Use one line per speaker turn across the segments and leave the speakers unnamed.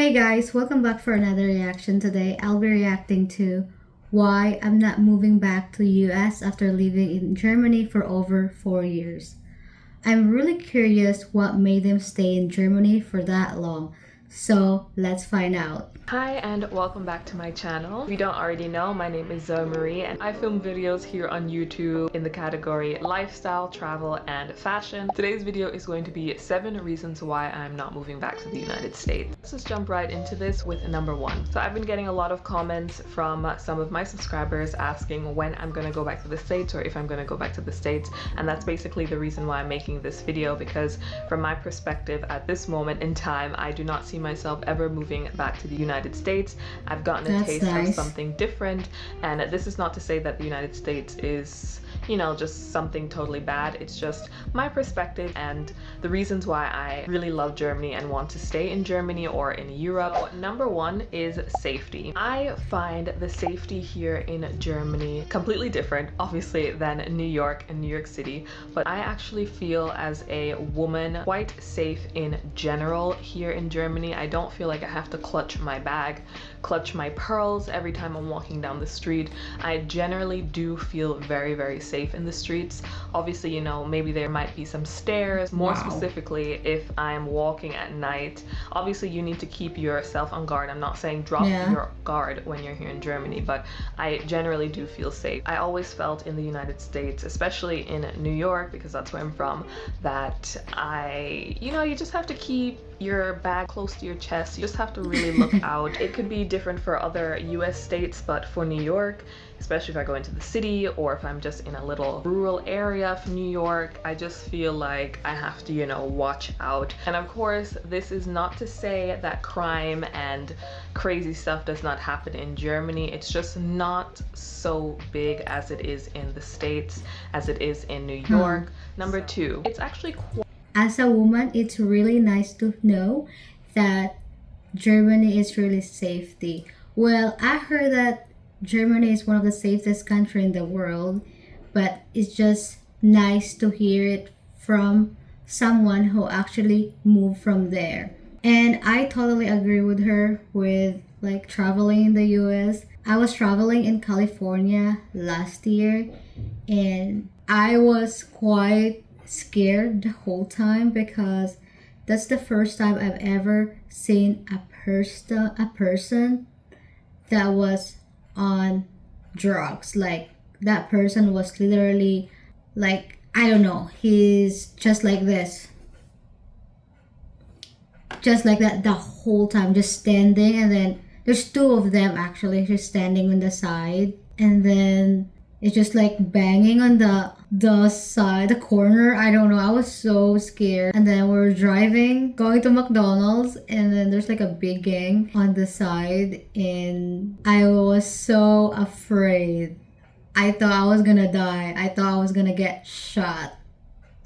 Hey guys, welcome back for another reaction. Today I'll be reacting to why I'm not moving back to US after living in Germany for over 4 years. I'm really curious what made them stay in Germany for that long. So let's find out.
Hi and welcome back to my channel. If you don't already know, my name is Zoe Marie and I film videos here on YouTube in the category lifestyle, travel, and fashion. Today's video is going to be 7 reasons why I'm not moving back to the United States. Let's just jump right into this with number 1. So I've been getting a lot of comments from some of my subscribers asking when I'm going to go back to the States or if I'm going to go back to the States, and that's basically the reason why I'm making this video, because from my perspective at this moment in time, I do not see myself ever moving back to the United States. I've gotten a taste of something different, and this is not to say that the United States is, just something totally bad. It's just my perspective and the reasons why I really love Germany and want to stay in Germany or in Europe. So, number 1 is safety. I find the safety here in Germany completely different, obviously, than New York and New York City, but I actually feel as a woman quite safe in general here in Germany. I don't feel like I have to clutch my bag, clutch my pearls every time I'm walking down the street. I generally do feel very, very safe in the streets. Obviously, maybe there might be some stairs, more specifically if I'm walking at night. Obviously, you need to keep yourself on guard. I'm not saying drop your guard when you're here in Germany, but I generally do feel safe. I always felt in the United States, especially in New York, because that's where I'm from, that you just have to keep your bag close to your chest. You just have to really look out. It could be different for other US states, but for New York, especially if I go into the city or if I'm just in a little rural area of New York, I just feel like I have to, watch out. And of course, this is not to say that crime and crazy stuff does not happen in Germany. It's just not so big as it is in the States, as it is in New York. Number 2, it's actually
as a woman, it's really nice to know that Germany is really safety. Well, I heard that Germany is one of the safest countries in the world, but it's just nice to hear it from someone who actually moved from there. And I totally agree with her with like traveling in the US. I was traveling in California last year and I was quite scared the whole time because that's the first time I've ever seen a person that was on drugs. Like that person was literally like, I don't know, he's just like this, just like that the whole time, just standing. And then there's 2 of them actually just standing on the side, and then it's just like banging on the side, the corner. I don't know. I was so scared. And then we're driving, going to McDonald's, and then there's like a big gang on the side, and I was so afraid. I thought I was gonna die. I thought I was gonna get shot.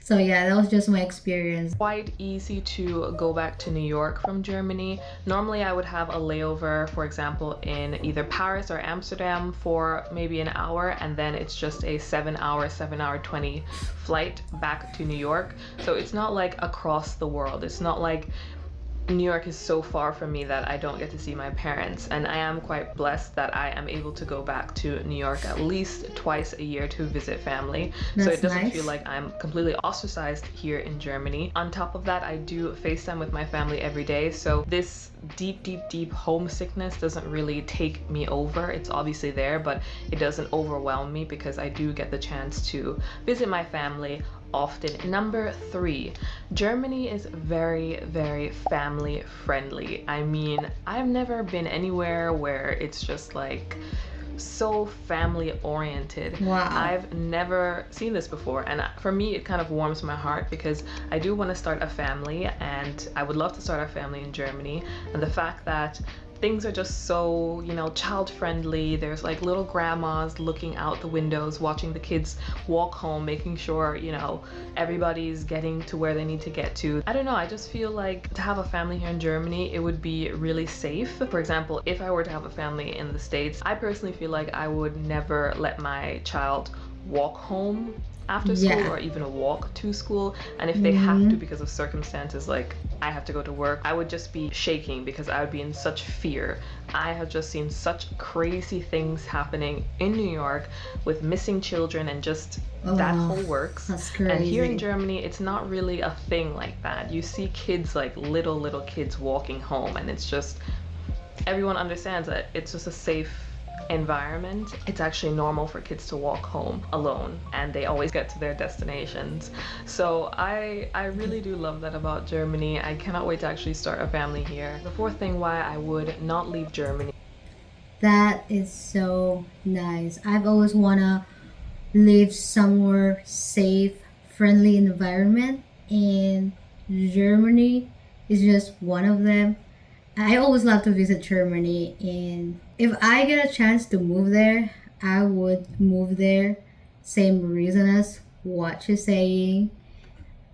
So yeah, that was just my experience.
Quite easy to go back to New York from Germany. Normally I would have a layover, for example, in either Paris or Amsterdam for maybe an hour, and then it's just a 7-hour 20 flight back to New York. So it's not like across the world. It's not like New York is so far from me that I don't get to see my parents, and I am quite blessed that I am able to go back to New York at least twice a year to visit family. So it doesn't feel like I'm completely ostracized here in Germany. On top of that, I do FaceTime with my family every day, so this deep homesickness doesn't really take me over. It's obviously there, but it doesn't overwhelm me because I do get the chance to visit my family often. Number 3, Germany is very, very family friendly. I mean, I've never been anywhere where it's just like so family oriented.
Wow.
I've never seen this before, and for me it kind of warms my heart because I do want to start a family, and I would love to start a family in Germany. And the fact that things are just so, child friendly. There's like little grandmas looking out the windows, watching the kids walk home, making sure, everybody's getting to where they need to get to. I don't know, I just feel like to have a family here in Germany, it would be really safe. For example, if I were to have a family in the States, I personally feel like I would never let my child walk home after school or even walk to school. And if they have to because of circumstances like I have to go to work, I would just be shaking because I would be in such fear. I have just seen such crazy things happening in New York with missing children and just that
Oh,
whole works.
that's
And here in
crazy.
Germany, it's not really a thing like that. You see kids, like little kids walking home, and it's just, everyone understands that it's just a safe environment. It's actually normal for kids to walk home alone, and they always get to their destinations. So I really do love that about Germany. I cannot wait to actually start a family here. The fourth thing why I would not leave Germany.
That is so nice. I've always wanna live somewhere safe, friendly environment, and Germany is just one of them. I always love to visit Germany, and if I get a chance to move there, I would move there. Same reason as what you're saying.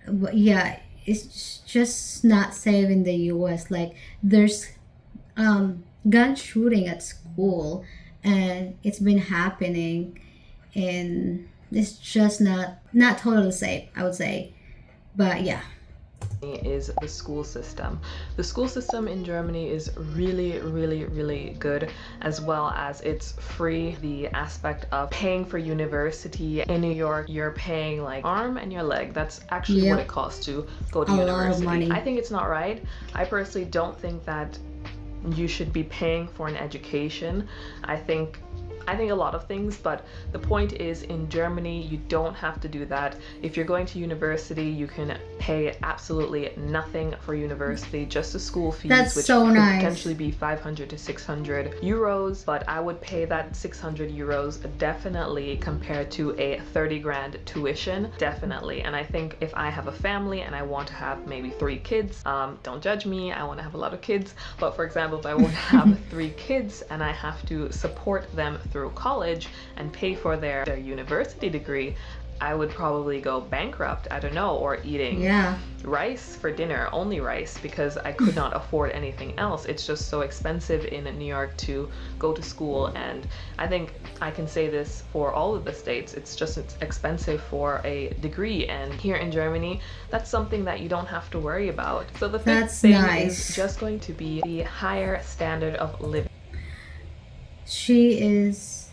But yeah, it's just not safe in the US. Like there's gun shooting at school, and it's been happening, and it's just not totally safe, I would say. But yeah.
Is the school system. The school system in Germany is really good, as well as it's free. The aspect of paying for university in New York, you're paying like arm and your leg. That's actually what it
Yep.
costs to go to
A lot of
university.
money.
I think it's not right. I personally don't think that you should be paying for an education. I think a lot of things, but the point is in Germany, you don't have to do that. If you're going to university, you can pay absolutely nothing for university, just the school fees,
That's
which
so
could
nice.
potentially be 500 to 600 euros, but I would pay that 600 euros definitely compared to a 30 grand tuition, definitely. And I think if I have a family and I want to have maybe 3 kids, don't judge me, I want to have a lot of kids, but for example, if I want to have 3 kids and I have to support them through college and pay for their university degree, I would probably go bankrupt, I don't know, or eating
Yeah.
rice for dinner, only rice, because I could not afford anything else. It's just so expensive in New York to go to school, and I think I can say this for all of the states, it's just expensive for a degree, and here in Germany, that's something that you don't have to worry about. So the fifth
That's
thing
nice.
is just going to be the higher standard of living.
She is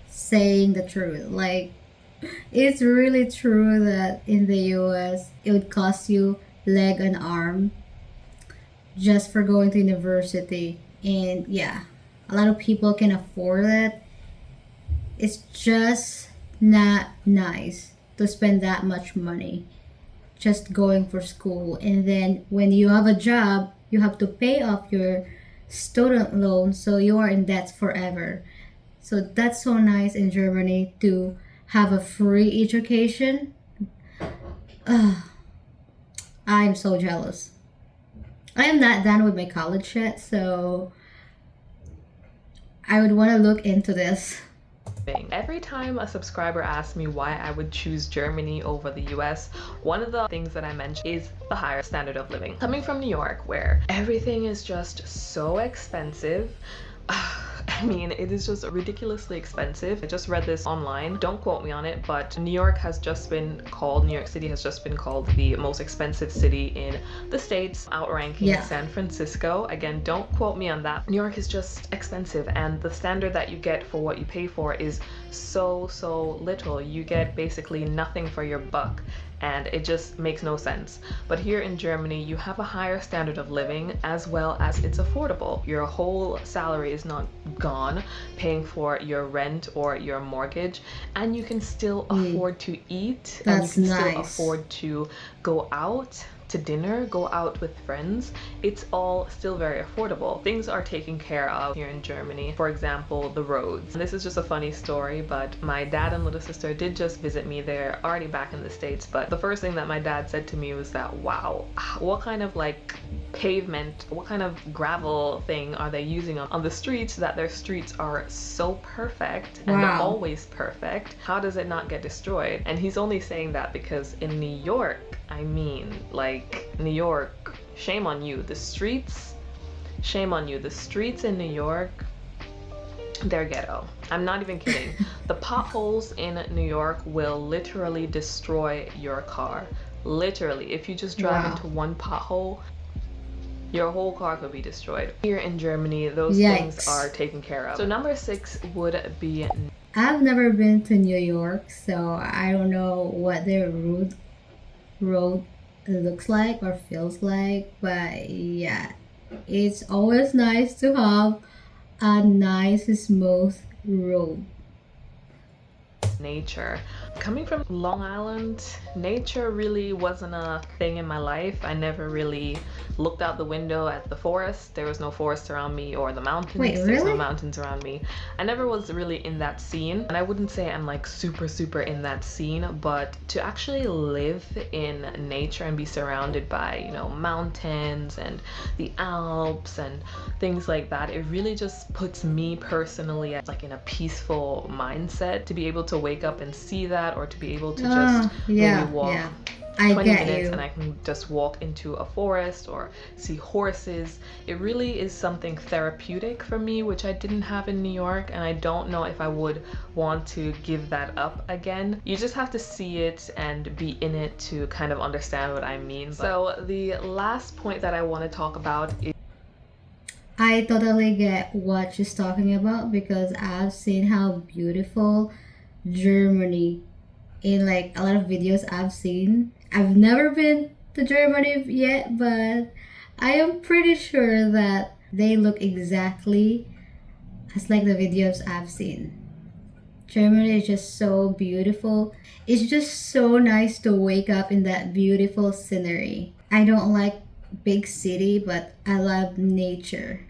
saying the truth. Like, it's really true that in the US, it would cost you leg and arm just for going to university. And yeah, a lot of people can afford it. It's just not nice to spend that much money just going for school. And then when you have a job, you have to pay off your student loan, so you are in debt forever. So that's so nice in Germany to have a free education. Ugh, I'm so jealous. I am not done with my college yet, so I would want to look into this.
Every time a subscriber asks me why I would choose Germany over the US, one of the things that I mention is the higher standard of living. Coming from New York, where everything is just so expensive, I mean, it is just ridiculously expensive. I just read this online. Don't quote me on it, but New York City has just been called the most expensive city in the States, outranking
Yeah.
San Francisco. Again, don't quote me on that. New York is just expensive, and the standard that you get for what you pay for is so little. You get basically nothing for your buck, and it just makes no sense. But here in Germany, you have a higher standard of living, as well as it's affordable. Your whole salary is not gone paying for your rent or your mortgage, and you can still afford to eat, and you
That's
can still
nice.
afford to go out to dinner, go out with friends. It's all still very affordable. Things are taken care of here in Germany. For example, the roads. This is just a funny story, but my dad and little sister did just visit me. They're already back in the States, but the first thing that my dad said to me was that, wow, what kind of like pavement, what kind of gravel thing are they using on the streets, that their streets are so perfect and
Wow.
always perfect? How does it not get destroyed? And he's only saying that because in New York, I mean, like, New York, shame on you. The streets, shame on you. The streets in New York, they're ghetto. I'm not even kidding. The potholes in New York will literally destroy your car. Literally, if you just drive
Wow.
into one pothole, your whole car could be destroyed. Here in Germany, those
Yikes.
things are taken care of. So number 6 would be
I've never been to New York, so I don't know what their road looks like or feels like, but yeah, it's always nice to have a nice smooth road.
nature. Coming from Long Island, nature really wasn't a thing in my life. I never really looked out the window at the forest. There was no forest around me, or the mountains.
Wait,
There's no
really?
mountains around me. I never was really in that scene. And I wouldn't say I'm like super in that scene, but to actually live in nature and be surrounded by, you know, mountains and the Alps and things like that, it really just puts me personally like in a peaceful mindset to be able to wake up and see that, or to be able to just
Yeah,
maybe walk
yeah. I
20
get
minutes
you.
and I can just walk into a forest or see horses. It really is something therapeutic for me, which I didn't have in New York, and I don't know if I would want to give that up again. You just have to see it and be in it to kind of understand what I mean. So the last point that I want to talk about is
I totally get what she's talking about because I've seen how beautiful Germany in like a lot of videos I've seen. I've never been to Germany yet, but I am pretty sure that they look exactly as like the videos I've seen. Germany is just so beautiful. It's just so nice to wake up in that beautiful scenery. I don't like big city, but I love nature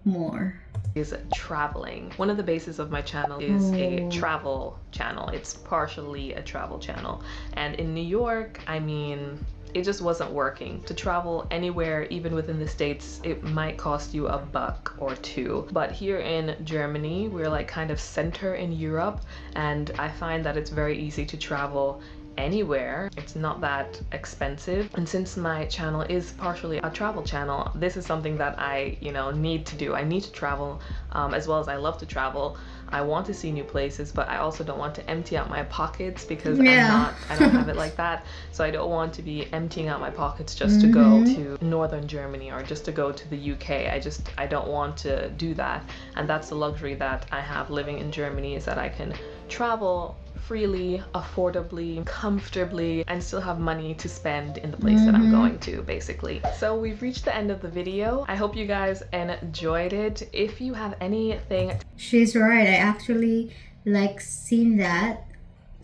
more.
is traveling. One of the bases of my channel is a
Oh.
travel channel. It's partially a travel channel. And in New York, I mean, it just wasn't working. To travel anywhere, even within the States, it might cost you $1 or $2. But here in Germany, we're like kind of center in Europe, and I find that it's very easy to travel anywhere. It's not that expensive. And since my channel is partially a travel channel, this is something that I, you know, need to do. I need to travel, as well as I love to travel. I want to see new places, but I also don't want to empty out my pockets because
Yeah.
I don't have it like that. So I don't want to be emptying out my pockets just to go to northern Germany or just to go to the UK. I don't want to do that. And that's the luxury that I have living in Germany, is that I can travel freely, affordably, comfortably, and still have money to spend in the place that I'm going to, basically. So we've reached the end of the video. I hope you guys enjoyed it. If you have anything,
She's right. I actually like seen that.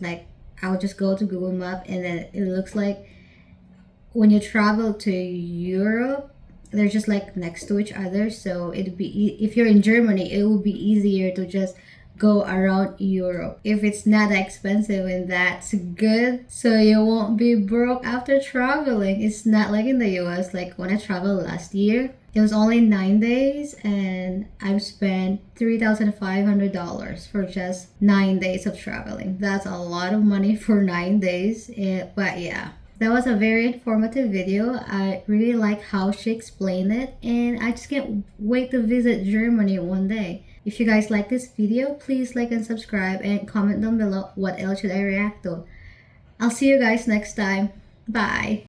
Like I'll just go to Google Map and then it looks like when you travel to Europe, they're just like next to each other. So it'd be if you're in Germany, it would be easier to just go around Europe if it's not that expensive, and that's good. So you won't be broke after traveling. It's not like in the US. Like when I traveled last year, it was only 9 days and I've spent $3,500 for just 9 days of traveling. That's a lot of money for 9 days. But yeah, that was a very informative video. I really like how she explained it, and I just can't wait to visit Germany one day. If you guys like this video, please like and subscribe and comment down below what else should I react to. I'll see you guys next time. Bye.